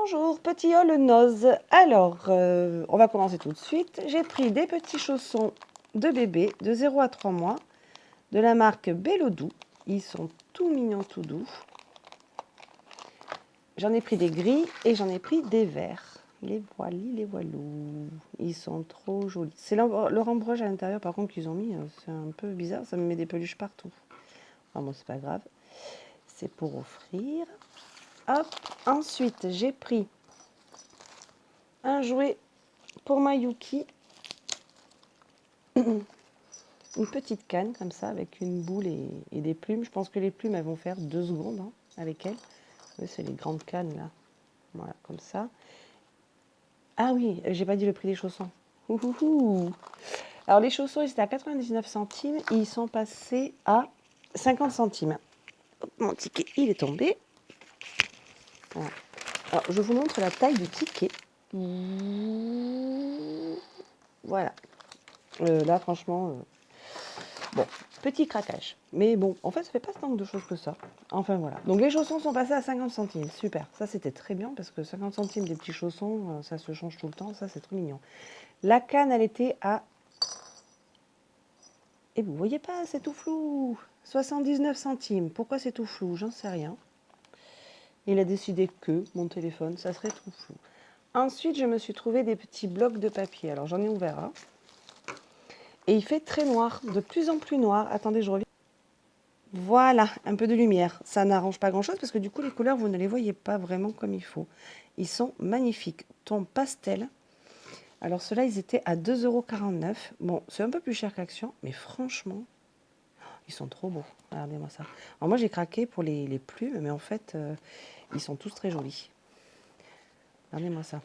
Bonjour, petit haul nose. Alors, on va commencer tout de suite. J'ai pris des petits chaussons de bébé de 0 à 3 mois de la marque Bellodou. Ils sont tout mignons, tout doux. J'en ai pris des gris et j'en ai pris des verts. Les voilis, les voilous. Ils sont trop jolis. C'est leur embroche à l'intérieur, par contre, qu'ils ont mis. C'est un peu bizarre, ça me met des peluches partout. Enfin bon, c'est pas grave. C'est pour offrir. Hop. Ensuite, j'ai pris un jouet pour Mayuki. Une petite canne comme ça avec une boule et des plumes. Je pense que les plumes elles vont faire 2 secondes avec elle. Oui, c'est les grandes cannes là. Voilà, comme ça. Ah oui, j'ai pas dit le prix des chaussons. Ouhouhou. Alors les chaussons, ils étaient à 99 centimes et ils sont passés à 50 centimes. Mon ticket, il est tombé. Voilà. Alors je vous montre la taille du ticket. Voilà. Là, franchement, bon, petit craquage. Mais bon, en fait, ça fait pas tant de choses que ça. Enfin, voilà. Donc, les chaussons sont passés à 50 centimes. Super. Ça, c'était très bien parce que 50 centimes des petits chaussons, ça se change tout le temps. Ça, c'est trop mignon. La canne, elle était à... Et vous voyez pas, c'est tout flou. 79 centimes. Pourquoi c'est tout flou? J'en sais rien. Il a décidé que mon téléphone, ça serait tout flou. Ensuite, je me suis trouvé des petits blocs de papier. Alors, j'en ai ouvert un. Et il fait très noir, de plus en plus noir. Attendez, je reviens. Voilà, un peu de lumière. Ça n'arrange pas grand-chose parce que du coup, les couleurs, vous ne les voyez pas vraiment comme il faut. Ils sont magnifiques. Ton pastel. Alors, ceux-là, ils étaient à 2,49 €. Bon, c'est un peu plus cher qu'Action, mais franchement, ils sont trop beaux. Regardez-moi ça. Alors, moi, j'ai craqué pour les plumes, mais en fait, ils sont tous très jolis. Regardez-moi ça.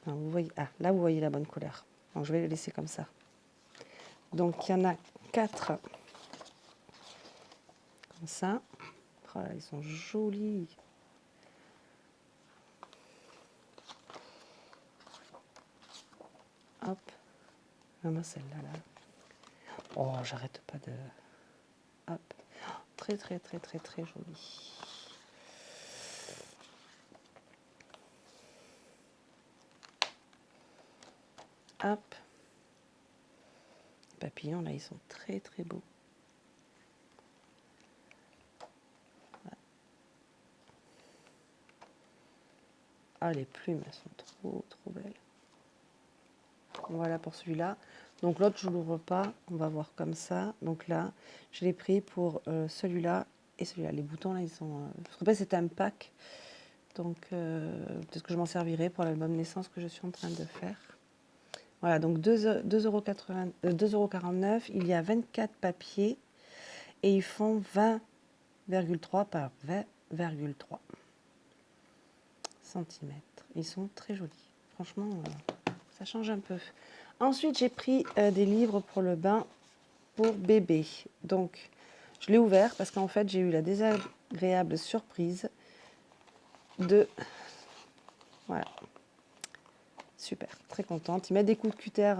Alors, vous voyez, là, vous voyez la bonne couleur. Donc, je vais les laisser comme ça. Donc, il y en a 4 comme ça. Oh là, ils sont jolis. Hop. Moi, celle-là, là. Oh, j'arrête pas de... Hop. Très, très, très, très, très joli. Hop. Les papillons, là, ils sont très, très beaux. Voilà. Ah, les plumes, elles sont trop, trop belles. Voilà pour celui-là. Donc, l'autre, je ne l'ouvre pas. On va voir comme ça. Donc là, je l'ai pris pour celui-là et celui-là. Les boutons, là, ils sont... Parce qu'en fait, c'est un pack. Donc, peut-être que je m'en servirai pour l'album naissance que je suis en train de faire. Voilà, donc 2,49 €. Il y a 24 papiers et ils font 20,3 par 20,3 cm. Ils sont très jolis. Franchement, ça change un peu. Ensuite, j'ai pris des livres pour le bain pour bébé. Donc, je l'ai ouvert parce qu'en fait, j'ai eu la désagréable surprise de... Voilà. Super, très contente. Ils mettent des coups de cutter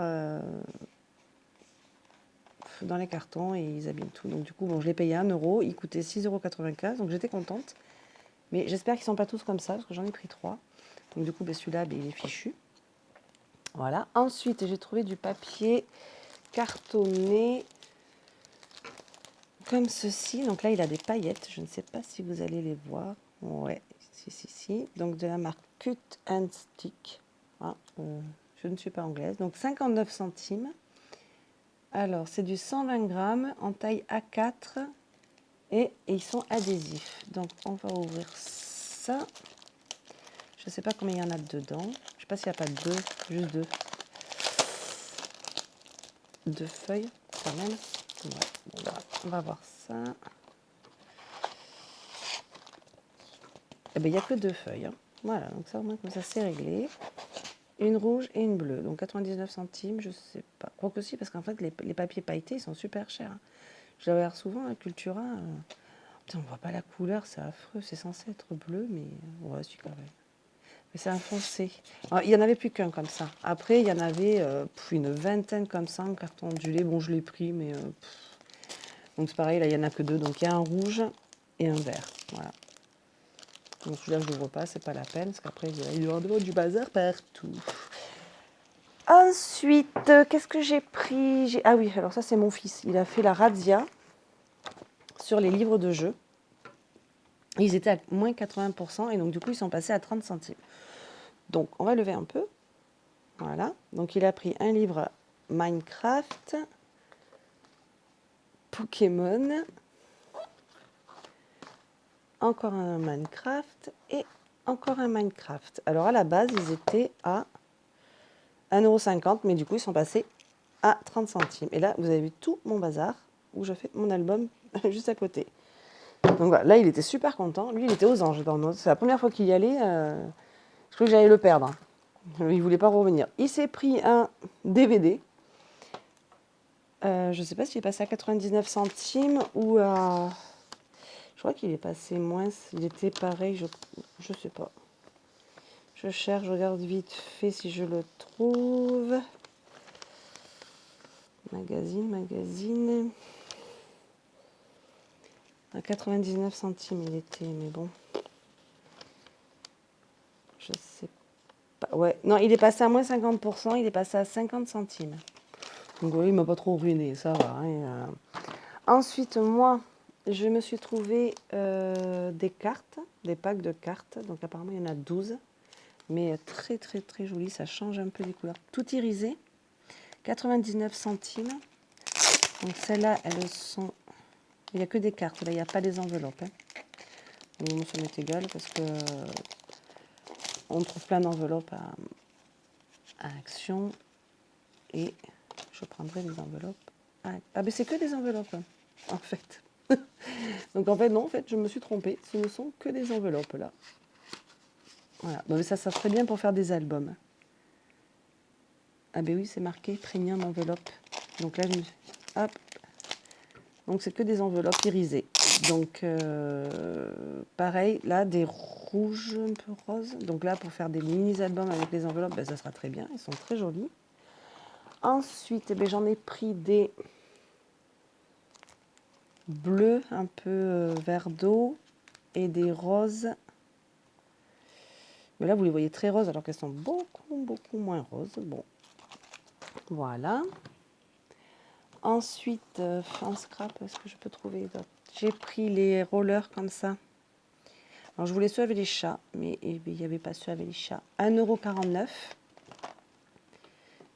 dans les cartons et ils abîment tout. Donc du coup, bon, je l'ai payé 1 €. Il coûtait 6,95 €. Donc j'étais contente. Mais j'espère qu'ils ne sont pas tous comme ça parce que j'en ai pris 3. Donc du coup, celui-là, il est fichu. Voilà. Ensuite, j'ai trouvé du papier cartonné comme ceci. Donc là, il a des paillettes. Je ne sais pas si vous allez les voir. Ouais, si. Donc de la marque Cut and Stick. Ah, je ne suis pas anglaise. Donc 59 centimes. Alors, c'est du 120 grammes en taille A4 et ils sont adhésifs. Donc, on va ouvrir ça. Je ne sais pas combien il y en a dedans. Je ne sais pas s'il n'y a pas deux, juste deux. Deux feuilles, quand même. Ouais, bon, on va voir ça. Eh bien, il n'y a que 2 feuilles. Voilà, donc ça, au moins, comme ça, c'est réglé. Une rouge et une bleue. Donc, 99 centimes, je ne sais pas. Crois que si, parce qu'en fait, les papiers pailletés, ils sont super chers. Je les regarde souvent à Cultura. Putain, on voit pas la couleur, c'est affreux. C'est censé être bleu, mais ouais, c'est quand même. Mais c'est un foncé. Alors, il n'y en avait plus qu'un comme ça. Après, il y en avait une vingtaine comme ça en carton ondulé. Bon, je l'ai pris, mais... Donc c'est pareil, là, il n'y en a que 2. Donc il y a un rouge et un vert. Voilà. Donc celui-là, je ne l'ouvre pas, c'est pas la peine, parce qu'après, il y aura du bazar partout. Ensuite, qu'est-ce que j'ai pris? Ah oui, alors ça, c'est mon fils. Il a fait la razzia sur les livres de jeux. Ils étaient à moins 80%, et donc du coup, ils sont passés à 30 centimes. Donc, on va lever un peu. Voilà. Donc, il a pris un livre Minecraft, Pokémon, encore un Minecraft et encore un Minecraft. Alors, à la base, ils étaient à 1,50 €, mais du coup, ils sont passés à 30 centimes. Et là, vous avez vu tout mon bazar où je fais mon album juste à côté. Donc voilà, là, il était super content. Lui, il était aux anges. C'est la première fois qu'il y allait. Je croyais que j'allais le perdre. Il ne voulait pas revenir. Il s'est pris un DVD. Je ne sais pas s'il est passé à 99 centimes ou à... Je crois qu'il est passé moins. Il était pareil, je ne sais pas. Je cherche, je regarde vite fait si je le trouve. Magazine. À 99 centimes il était, mais bon. Je sais pas. Ouais, non, il est passé à moins 50%, il est passé à 50 centimes. Donc oui, il m'a pas trop ruiné, ça va. Hein. Ensuite, moi, je me suis trouvé des cartes, des packs de cartes. Donc apparemment, il y en a 12. Mais très très très joli, ça change un peu les couleurs. Tout irisé, 99 centimes. Donc celles-là, elles sont... Il n'y a que des cartes, là, il n'y a pas des enveloppes. Hein. Bon, ça m'est égal parce que on trouve plein d'enveloppes à Action. Et je prendrai des enveloppes. Ah ben c'est que des enveloppes, hein, en fait. Donc en fait, non, en fait, je me suis trompée. Ce ne sont que des enveloppes, là. Voilà. Bon, mais ça serait bien pour faire des albums. Ah ben oui, c'est marqué premium enveloppe. Donc là, je me suis... Hop. Donc c'est que des enveloppes irisées. Donc pareil, là, des rouges un peu roses. Donc là, pour faire des mini-albums avec les enveloppes, ben, ça sera très bien. Ils sont très jolis. Ensuite, eh ben, j'en ai pris des bleus un peu vert d'eau et des roses. Mais là, vous les voyez très roses alors qu'elles sont beaucoup moins roses. Bon, voilà. Ensuite, en scrap, est-ce que je peux trouver d'autres? J'ai pris les rollers comme ça. Alors, je voulais ceux avec les chats, mais il n'y avait pas ceux avec les chats. 1,49 €.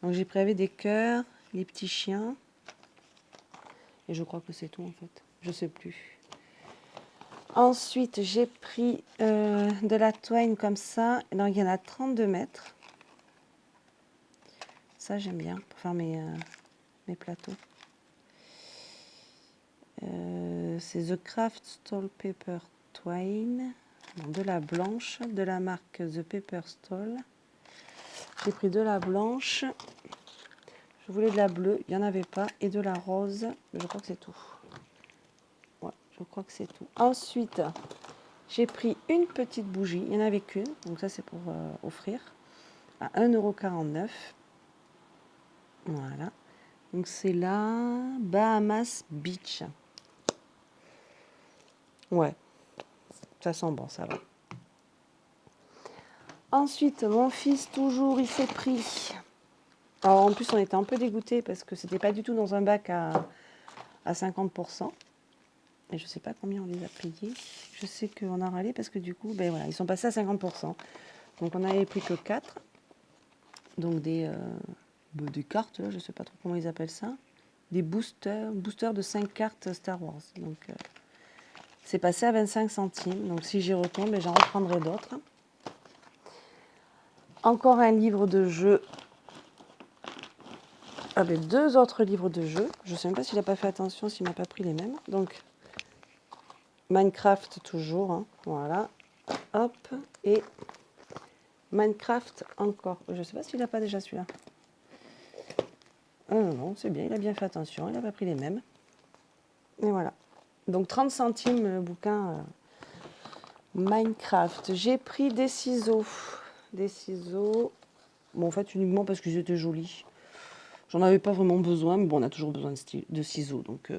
Donc, j'ai pris avec des cœurs, les petits chiens. Et je crois que c'est tout, en fait. Je sais plus. Ensuite, j'ai pris de la twine comme ça. Donc, il y en a 32 mètres. Ça, j'aime bien pour faire mes plateaux. C'est The Craft Stall Paper Twine. De la blanche, de la marque The Paper Stall. J'ai pris de la blanche. Je voulais de la bleue, il n'y en avait pas. Et de la rose, mais je crois que c'est tout. Ouais, je crois que c'est tout. Ensuite, j'ai pris une petite bougie. Il n'y en avait qu'une, donc ça c'est pour offrir. À 1,49 €. Voilà. Donc c'est la Bahamas Beach. Ouais, ça sent bon, ça va. Ensuite, mon fils, toujours, il s'est pris. Alors, en plus, on était un peu dégoûtés parce que c'était pas du tout dans un bac à 50%. Et je sais pas combien on les a payés. Je sais qu'on a râlé parce que du coup, ben voilà, ils sont passés à 50%. Donc, on n'avait pris que 4. Donc, des cartes, là, je sais pas trop comment ils appellent ça. Des boosters de 5 cartes Star Wars. Donc, c'est passé à 25 centimes. Donc, si j'y retourne, ben, j'en reprendrai d'autres. Encore un livre de jeu. Ah ben, 2 autres livres de jeu. Je ne sais même pas s'il n'a pas fait attention, s'il m'a pas pris les mêmes. Donc, Minecraft toujours. Hein. Voilà. Hop. Et Minecraft encore. Je ne sais pas s'il n'a pas déjà celui-là. Non, c'est bien. Il a bien fait attention. Il n'a pas pris les mêmes. Et voilà. Donc, 30 centimes le bouquin Minecraft. J'ai pris des ciseaux. Des ciseaux. Bon, en fait, uniquement parce qu'ils étaient jolis. J'en avais pas vraiment besoin, mais bon, on a toujours besoin de ciseaux. Donc,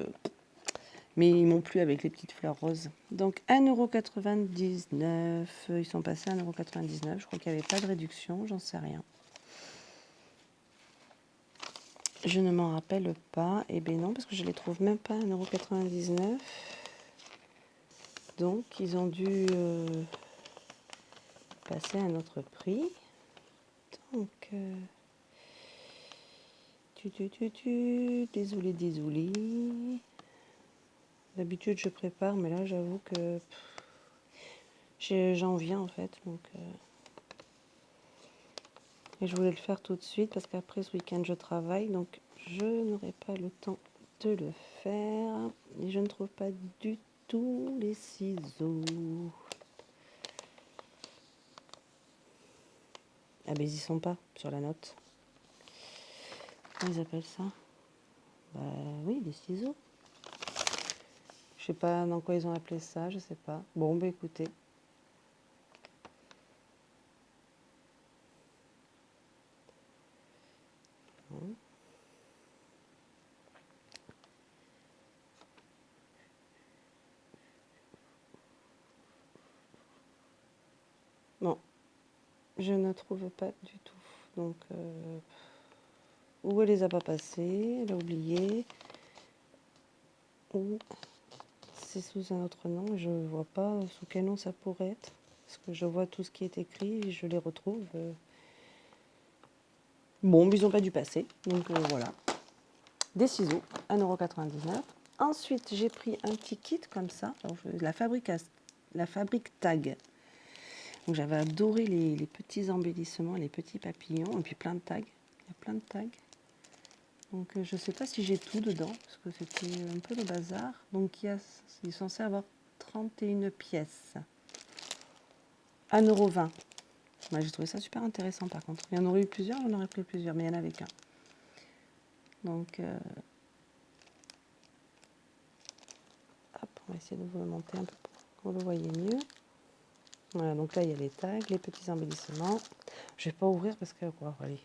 Mais ils m'ont plu avec les petites fleurs roses. Donc 1,99 €. Ils sont passés à 1,99 €. Je crois qu'il n'y avait pas de réduction, j'en sais rien. Je ne m'en rappelle pas. Eh bien non, parce que je les trouve même pas à 1,99 €. Donc ils ont dû passer à un autre prix. Donc... désolé, désolé. D'habitude je prépare, mais là j'avoue que j'en viens en fait. Donc, et je voulais le faire tout de suite parce qu'après ce week-end je travaille, donc je n'aurai pas le temps de le faire. Et je ne trouve pas du tout les ciseaux. Ah ben ils y sont pas sur la note. Comment ils appellent ça? Bah oui, des ciseaux. Je sais pas dans quoi ils ont appelé ça, je sais pas. Bon, bah écoutez. Non, je ne trouve pas du tout. Donc, ou elle les a pas passés, elle a oublié, ou c'est sous un autre nom. Je ne vois pas sous quel nom ça pourrait être. Parce que je vois tout ce qui est écrit et je les retrouve. Bon, mais ils n'ont pas dû passer. Donc voilà. Des ciseaux, 1,99 €. Ensuite, j'ai pris un petit kit comme ça. Alors, la fabrique tag. Donc j'avais adoré les petits embellissements, les petits papillons, et puis plein de tags. Il y a plein de tags. Donc je ne sais pas si j'ai tout dedans, parce que c'était un peu le bazar. Donc il est censé avoir 31 pièces. 1,20 €. Ouais, j'ai trouvé ça super intéressant par contre. Il y en aurait eu plusieurs, j'en aurais pris plusieurs, mais il n'y en avait qu'un. Donc, hop, on va essayer de vous le monter un peu pour que vous le voyez mieux. Voilà, donc là il y a les tags, les petits embellissements. Je ne vais pas ouvrir parce que, quoi, allez,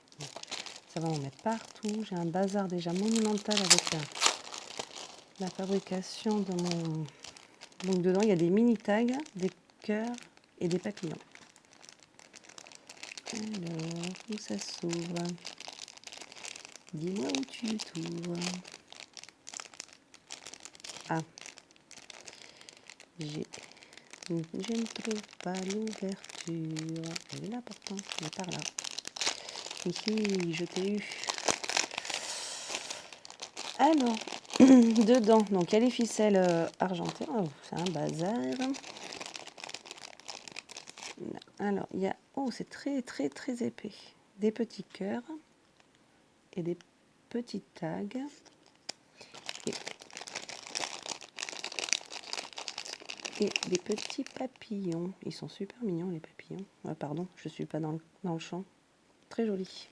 ça va en mettre partout. J'ai un bazar déjà monumental avec la fabrication de mon... Donc dedans il y a des mini tags, des cœurs et des papillons. Alors, où ça s'ouvre? Dis-moi où tu t'ouvres. Ah, je ne trouve pas l'ouverture. Elle est là pourtant, elle est par là. Ici, je t'ai eu. Alors, dedans, donc il y a les ficelles argentées. Oh, c'est un bazar. Alors, il y a... Oh, c'est très, très, très épais. Des petits cœurs et des petits tags. Et des petits papillons. Ils sont super mignons, les papillons. Ah, pardon, je ne suis pas dans le champ. Très joli.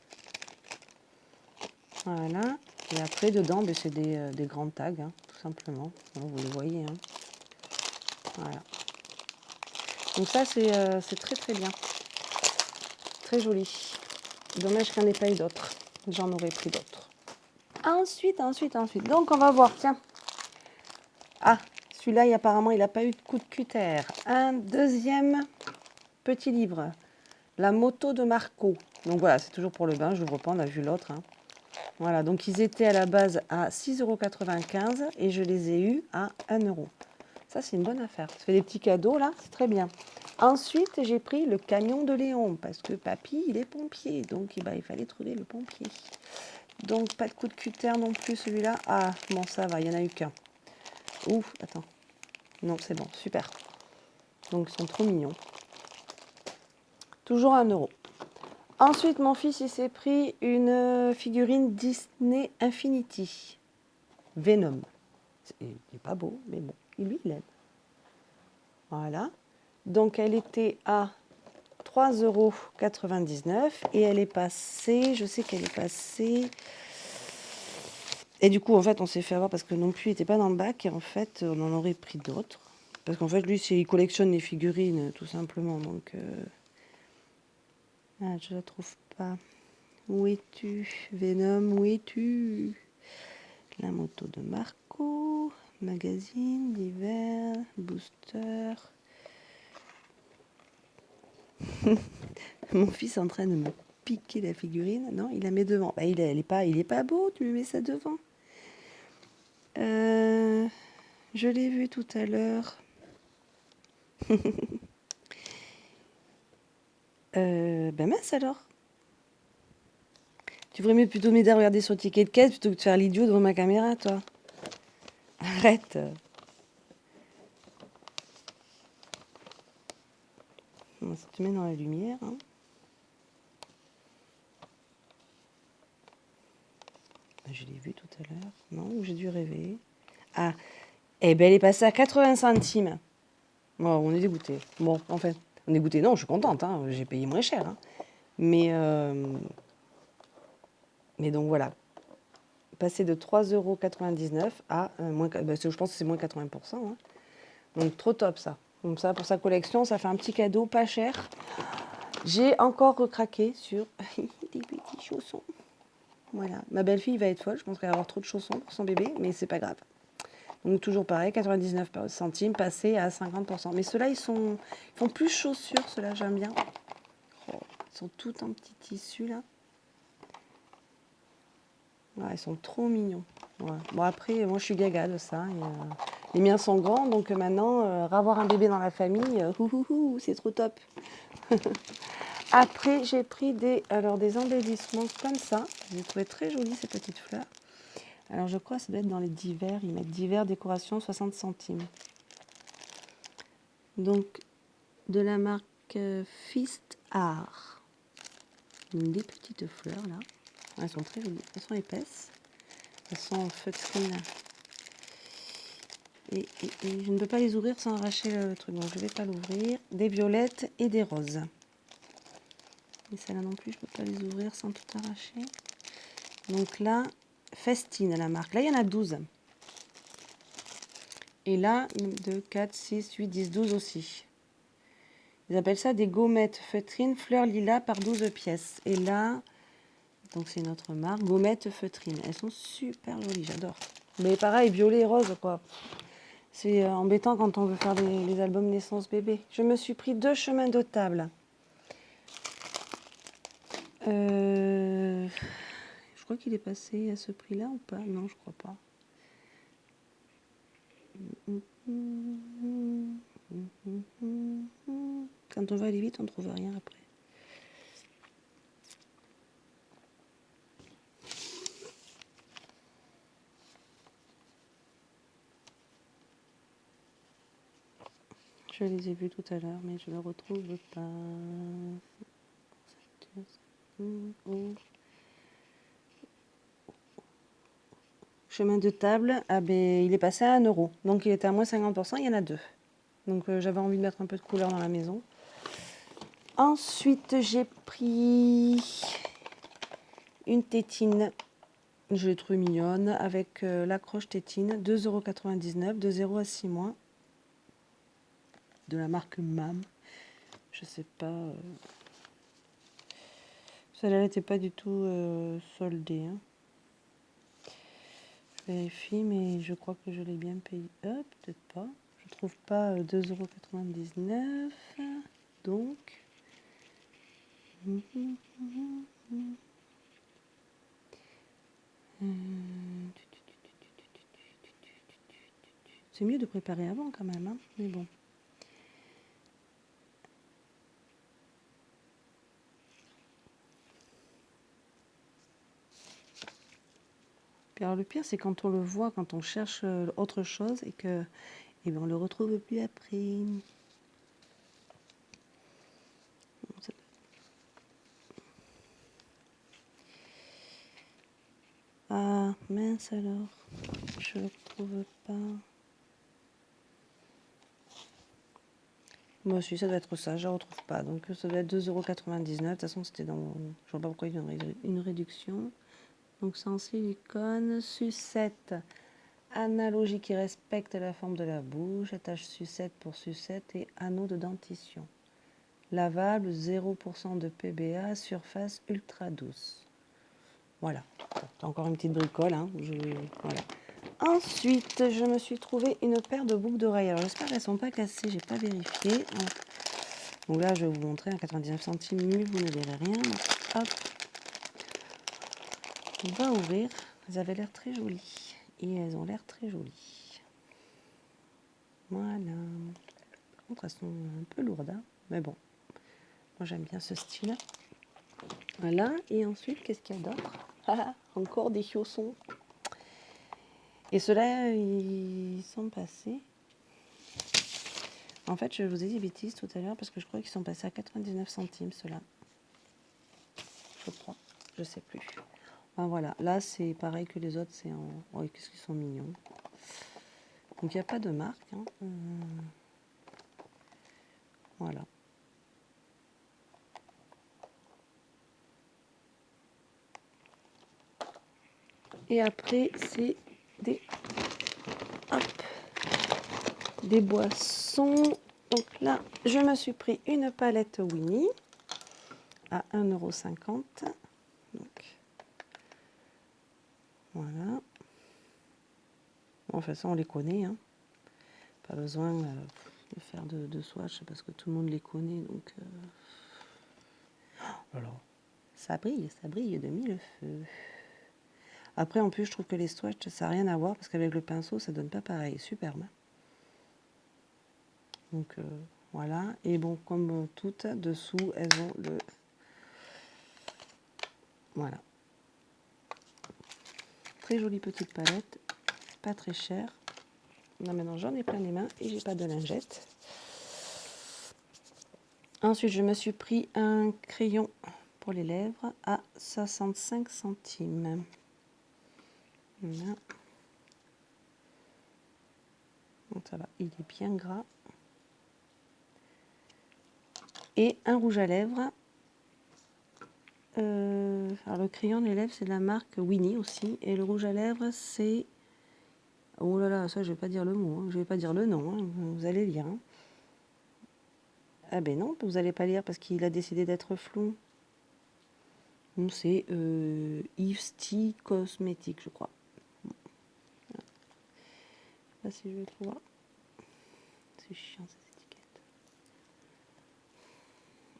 Voilà. Et après, dedans, ben, c'est des grands tags, hein, tout simplement. Vous les voyez. Hein. Voilà. Donc ça, c'est très très bien. Très joli. Dommage qu'il n'y en ait pas eu d'autres. J'en aurais pris d'autres. Ensuite. Donc, on va voir. Tiens. Ah, celui-là, apparemment, il n'a pas eu de coup de cutter. Un deuxième petit livre. La moto de Marco. Donc voilà, c'est toujours pour le bain. Je ne l'ouvre pas, on a vu l'autre. Hein. Voilà, donc ils étaient à la base à 6,95 € et je les ai eus à 1 €. Ça, c'est une bonne affaire. Ça fait des petits cadeaux, là, c'est très bien. Ensuite, j'ai pris le camion de Léon, parce que papy, il est pompier. Donc, il fallait trouver le pompier. Donc, pas de coup de cutter non plus, celui-là. Ah, bon, ça va, il n'y en a eu qu'un. Ouf, attends. Non, c'est bon, super. Donc, ils sont trop mignons. Toujours 1 €. Ensuite, mon fils, il s'est pris une figurine Disney Infinity. Venom. Il n'est pas beau, mais bon, lui, il l'aime. Voilà. Donc, elle était à 3,99 € et elle est passée, je sais qu'elle est passée. Et du coup, en fait, on s'est fait avoir parce que non plus, il n'était pas dans le bac et en fait, on en aurait pris d'autres. Parce qu'en fait, lui, il collectionne les figurines, tout simplement. Donc, ah, je la trouve pas. Où es-tu, Venom? Où es-tu? La moto de Marco. magazine, d'hiver, booster. Mon fils est en train de me piquer la figurine. Non, il la met devant. Bah, il est pas beau, tu me mets ça devant. Je l'ai vu tout à l'heure. Ben mince alors. Tu devrais plutôt m'aider à regarder sur le ticket de caisse plutôt que de faire l'idiot devant ma caméra, toi. Arrête. On se met dans la lumière. Hein. Je l'ai vu tout à l'heure. Non, ou j'ai dû rêver. Ah, eh ben elle est passée à 80 centimes. Bon, on est dégoûté. Bon, en fait, on est dégoûté. Non, je suis contente. Hein. J'ai payé moins cher. Hein. Mais donc voilà. Passer de 3,99 € à moins. Bah, je pense que c'est moins 80%. Hein. Donc trop top ça. Comme ça, pour sa collection, ça fait un petit cadeau pas cher. J'ai encore recraqué sur des petits chaussons. Voilà. Ma belle-fille va être folle. Je pense qu'elle va avoir trop de chaussons pour son bébé, mais c'est pas grave. Donc toujours pareil, 99 centimes, passé à 50%. Mais ceux-là, ils font plus chaussures, ceux-là, j'aime bien. Oh, ils sont tout en petit tissu, là. Ouais, ils sont trop mignons. Ouais. Bon, après, moi, je suis gaga de ça. Et, les miens sont grands, donc maintenant, avoir un bébé dans la famille, c'est trop top. Après, j'ai pris des embellissements comme ça. J'ai trouvé très jolies ces petites fleurs. Alors, je crois que ça doit être dans les divers. Ils mettent divers décoration 60 centimes. Donc, de la marque Fist Art. Des petites fleurs, là. Elles sont très jolies. Elles sont épaisses. Elles sont en feutrine. Et je ne peux pas les ouvrir sans arracher le truc. Donc, je ne vais pas l'ouvrir. Des violettes et des roses. Et celle-là non plus, je ne peux pas les ouvrir sans tout arracher. Donc là, Festine, la marque. Là, il y en a 12. Et là, 1, 2, 4, 6, 8, 10, 12 aussi. Ils appellent ça des gommettes feutrines fleurs lilas par 12 pièces. Et là, donc c'est notre marque, gommettes feutrines. Elles sont super jolies, j'adore. Mais pareil, violet et rose, quoi. C'est embêtant quand on veut faire les albums naissance bébé. Je me suis pris 2 chemins de table. Je crois qu'il est passé à ce prix-là ou pas? Non, je crois pas. Quand on va aller vite, on ne trouve rien après. Je les ai vus tout à l'heure, mais je ne le retrouve pas. Chemin de table, ah ben, il est passé à 1 €. Donc il était à moins 50%, il y en a 2. Donc j'avais envie de mettre un peu de couleur dans la maison. Ensuite, j'ai pris une tétine. Je l'ai trouvée mignonne avec l'accroche tétine, 2,99 €, de 0 à 6 mois. De la marque MAM. Je sais pas. Celle-là n'était pas du tout soldée. Hein. Je vérifie, mais je crois que je l'ai bien payé. Peut-être pas. Je trouve pas 2,99 €. Donc. C'est mieux de préparer avant quand même, hein, mais bon. Puis alors le pire, c'est quand on le voit, quand on cherche autre chose et que, eh ben, on le retrouve plus après. Ah mince alors, je le retrouve pas. Moi aussi, ça doit être ça, je ne retrouve pas. Donc ça doit être 2,99 €. De toute façon, c'était dans. Je vois pas pourquoi il y a une réduction. Donc c'est en silicone, sucette analogique qui respecte la forme de la bouche, attache sucette pour sucette et anneau de dentition. Lavable, 0% de PBA, surface ultra douce. Voilà, c'est encore une petite bricole. Hein, voilà. Ensuite, je me suis trouvé une paire de boucles d'oreilles. Alors, j'espère qu'elles ne sont pas cassées, j'ai pas vérifié. Donc là, je vais vous montrer à 99 centimes, mais vous ne verrez rien. Donc, hop, on va ouvrir. Elles avaient l'air très jolies. Et elles ont l'air très jolies. Voilà. Par contre, elles sont un peu lourdes, hein, mais bon. Moi, j'aime bien ce style. Voilà. Et ensuite, qu'est-ce qu'il y a d'autre? Ah, encore des chaussons. Et ceux-là, ils sont passés. En fait, je vous ai dit bêtises tout à l'heure parce que je crois qu'ils sont passés à 99 centimes, ceux-là. Je crois. Je sais plus. Enfin, voilà. Là, c'est pareil que les autres. C'est en... Oh, qu'est-ce qu'ils sont mignons. Donc, il n'y a pas de marque. Hein. Voilà. Et après, c'est des... Hop, des boissons. Donc là, je me suis pris une palette Winnie à 1,50 €. Donc, voilà. Bon, enfin, ça, on les connaît. Hein. Pas besoin de faire de swatch parce que tout le monde les connaît. Donc, alors, ça brille de mille feux. Après, en plus, je trouve que les swatchs, ça n'a rien à voir parce qu'avec le pinceau, ça donne pas pareil. Superbe. Donc, voilà. Et bon, comme toutes, dessous, elles ont le... Voilà. Très jolie petite palette. Pas très chère. Non, maintenant, j'en ai plein les mains et j'ai pas de lingettes. Ensuite, je me suis pris un crayon pour les lèvres à 65 centimes. Voilà. Donc ça va, il est bien gras. Et un rouge à lèvres. Alors le crayon des lèvres, c'est de la marque Winnie aussi. Et le rouge à lèvres, c'est... Oh là là, ça je vais pas dire le mot, hein. Je vais pas dire le nom, hein. Vous allez lire. Hein. Ah ben non, vous n'allez pas lire parce qu'il a décidé d'être flou. Donc c'est Yves Tea Cosmétique, je crois. Je sais pas si je vais trouver. C'est chiant ces étiquettes.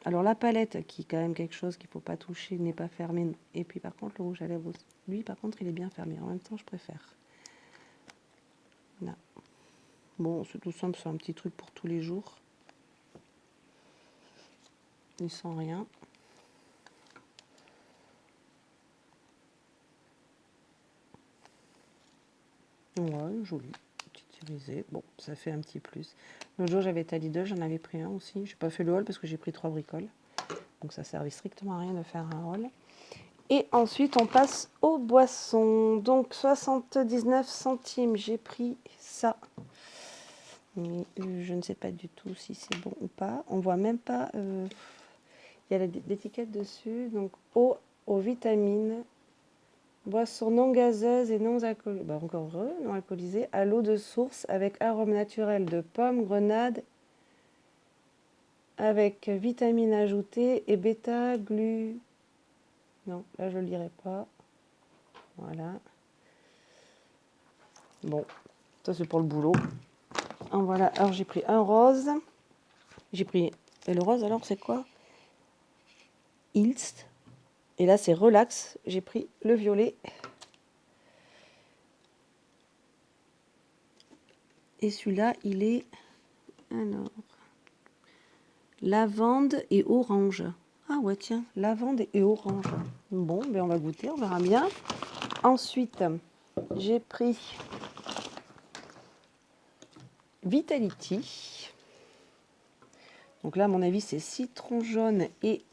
Alors la palette, qui est quand même quelque chose qu'il ne faut pas toucher, n'est pas fermée. Et puis par contre, le rouge à lèvres, lui par contre, il est bien fermé. En même temps, je préfère. Là. Bon, c'est tout simple, c'est un petit truc pour tous les jours. Il sent rien. Ouais, joli. Petit irisé. Bon, ça fait un petit plus. Le jour, j'avais Tali 2, j'en avais pris un aussi. J'ai pas fait le haul parce que j'ai pris 3 bricoles. Donc ça servait strictement à rien de faire un haul. Et ensuite, on passe aux boissons. Donc 79 centimes, j'ai pris ça. Mais je ne sais pas du tout si c'est bon ou pas. On voit même pas. Il y a l'étiquette dessus. Donc eau aux vitamines. Boisson non gazeuse et non alcoolisée. Bah, encore heureux, non alcoolisée. À l'eau de source avec arôme naturel de pomme, grenade. Avec vitamines ajoutées et bêta-glu. Non, là je ne le lirai pas. Voilà. Bon, ça c'est pour le boulot. En voilà, alors j'ai pris un rose. J'ai pris... Et le rose alors c'est quoi? Hilst. Et là c'est relax. J'ai pris le violet. Et celui-là il est... Alors... Lavande et orange. Ah ouais tiens, lavande et orange. Bon, ben on va goûter, on verra bien. Ensuite, j'ai pris Vitality. Donc là, à mon avis, c'est citron jaune et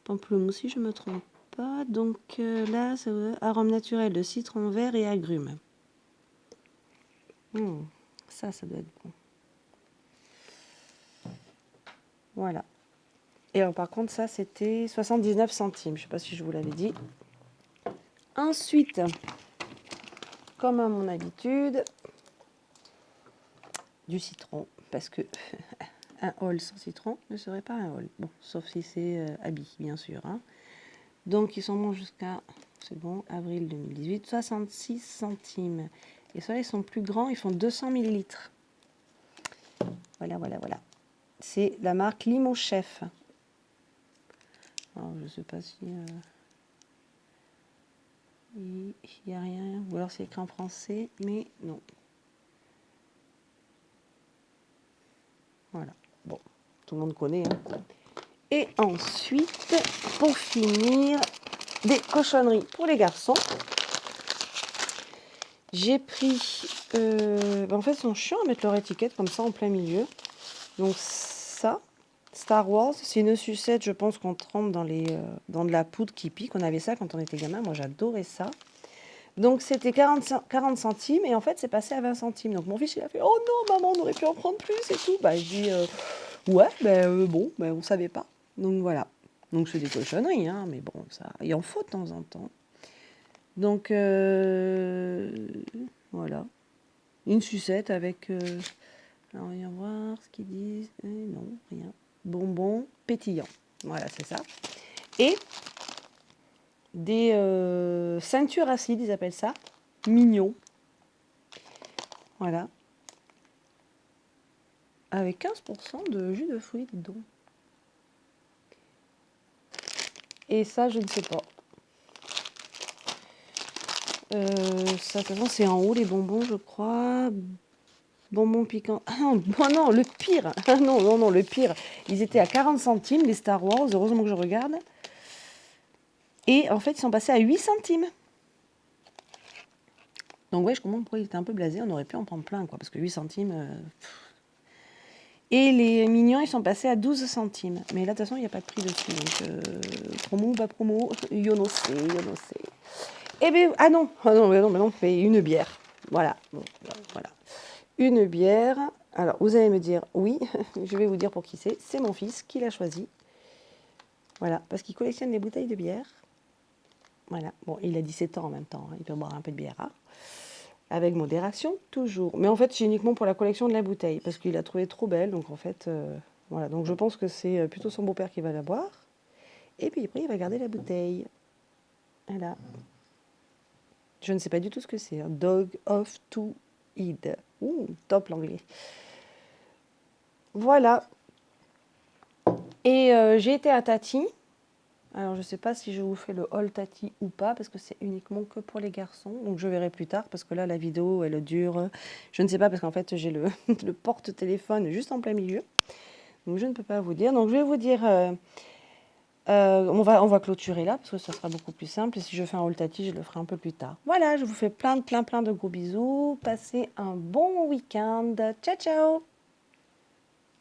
pamplemousse, si je ne me trompe pas. Donc là, c'est arôme naturel de citron vert et agrumes. Ça doit être bon. Voilà. Et alors, par contre, ça, c'était 79 centimes. Je ne sais pas si je vous l'avais dit. Ensuite, comme à mon habitude, du citron. Parce que un haul sans citron ne serait pas un haul. Bon, sauf si c'est habit, bien sûr. Hein. Donc, ils sont bons jusqu'à c'est bon, avril 2018, 66 centimes. Et ceux-là, ils sont plus grands, ils font 200 millilitres. Voilà, voilà, voilà. C'est la marque Limon Chef. Alors, je ne sais pas si... il n'y a rien, ou alors c'est écrit en français, mais non. Voilà, bon, tout le monde connaît. Hein. Et ensuite, pour finir, des cochonneries pour les garçons. J'ai pris... en fait, ils sont chiants à mettre leur étiquette comme ça en plein milieu. Donc ça, Star Wars, c'est une sucette, je pense qu'on trempe dans de la poudre qui pique. On avait ça quand on était gamin, moi j'adorais ça. Donc c'était 40 centimes et en fait c'est passé à 20 centimes. Donc mon fils il a fait « Oh non maman, on aurait pu en prendre plus et tout ». Bah je dis Ouais, bon, on savait pas ». Donc voilà. Donc c'est des cochonneries, hein, mais bon, ça, il en faut de temps en temps. Donc voilà. Une sucette avec... alors, on va voir ce qu'ils disent. Non, rien. Bonbons pétillants. Voilà, c'est ça. Et des ceintures acides, ils appellent ça. Mignons. Voilà. Avec 15% de jus de fruits, dis donc. Et ça, je ne sais pas. Ça, de toute façon, c'est en haut, les bonbons, je crois. Bonbons piquants. Ah non, non, le pire. Ah non, non, non, le pire. Ils étaient à 40 centimes, les Star Wars. Heureusement que je regarde. Et en fait, ils sont passés à 8 centimes. Donc ouais, je comprends pourquoi il était un peu blasé. On aurait pu en prendre plein, quoi. Parce que 8 centimes... Et les mignons, ils sont passés à 12 centimes. Mais là, de toute façon, il n'y a pas de prix dessus. Donc, promo ou pas promo, yonosé. Eh bien, ah non, mais une bière. Voilà, bon, voilà. Une bière. Alors, vous allez me dire, oui, je vais vous dire pour qui c'est. C'est mon fils qui l'a choisi. Voilà, parce qu'il collectionne des bouteilles de bière. Voilà, bon, il a 17 ans en même temps. Hein. Il peut boire un peu de bière. Hein. Avec modération, toujours. Mais en fait, c'est uniquement pour la collection de la bouteille, parce qu'il l'a trouvée trop belle. Donc en fait, voilà. Donc je pense que c'est plutôt son beau-père qui va la boire. Et puis après, il va garder la bouteille. Voilà. Je ne sais pas du tout ce que c'est. Dog of to Eid. Ouh, top l'anglais. Voilà. Et j'ai été à Tati. Alors, je ne sais pas si je vous fais le haul Tati ou pas, parce que c'est uniquement que pour les garçons. Donc, je verrai plus tard, parce que là, la vidéo, elle dure... Je ne sais pas, parce qu'en fait, j'ai le porte-téléphone juste en plein milieu. Donc, je ne peux pas vous dire. Donc, je vais vous dire... on va clôturer là, parce que ça sera beaucoup plus simple. Et si je fais un haul Tati, je le ferai un peu plus tard. Voilà, je vous fais plein de gros bisous. Passez un bon week-end. Ciao, ciao!